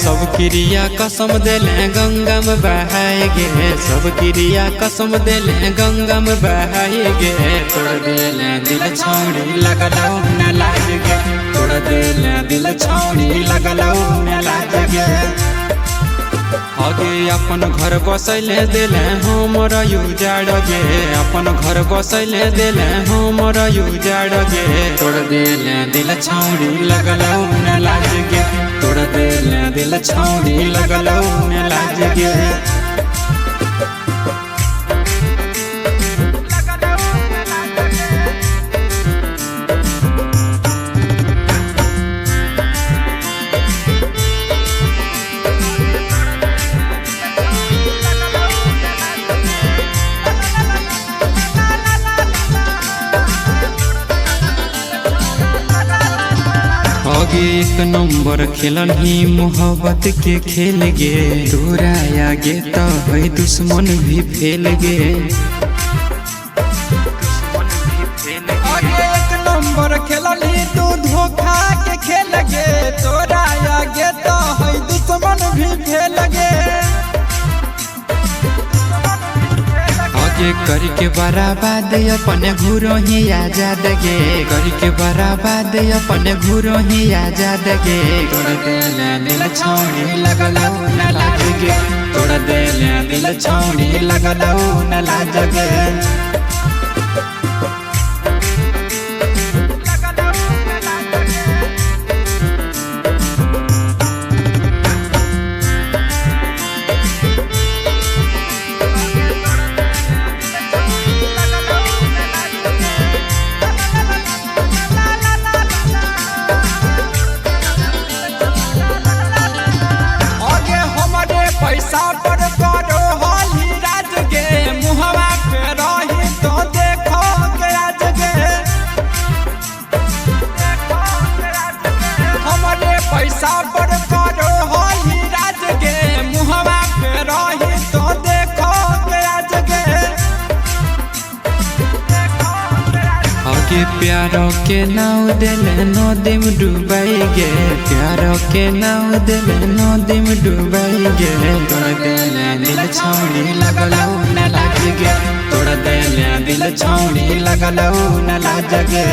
सब क्रिया कसम देले गंगा में बहाए गे, सब क्रिया कसम देले गंगा में बहाए गे। तोड़ देले दिल छौड़ी लगलौ न लाज गे, तोड़ देले दिल छौड़ी लगलौ न लाज गे। आगे अपन घर बसैले देले हमर उजाड़ गे, अपन घर बसैले देले हमर उजाड़ गे। तोड़ देले दिल छौड़ी लगलौ न लाज गे, तोड़ देले दिल छौड़ी लगलौ न लाज गे। आगे एक नंबर खेलन ही मोहब्बत के खेल गे, तोरा आगे तो है दुश्मन भी फेल गे। आगे एक नंबर खेलन ही तू धोखा के खेल गे, तोरा आगे तो है दुश्मन भी फेल गे। करके बराबाद अपने घूरो ही आजाद गे, करके बराबाद अपने घूरो ही आजाद गे। तोड़ देले दिल छौड़ी लगलौ न लाज गे, तोड़ देले दिल छौड़ी लगलौ न लाज गे। पैसा पर करो होली राज गे, मुहवा पे रही तो देखो के राज गे। हमारे पैसा पर करो होली राज गे, मुहवा पे रही तो देखो के राज गे। आगे प्यारो के नाव देले नदी में डूबाई गे, प्यारो के नाव देले नदी में डूबाई गे। तोड़ देले दिल छौड़ी लगलौ न लाज गे, तोड़ देले दिल छौड़ी लगलौ न लाज गे।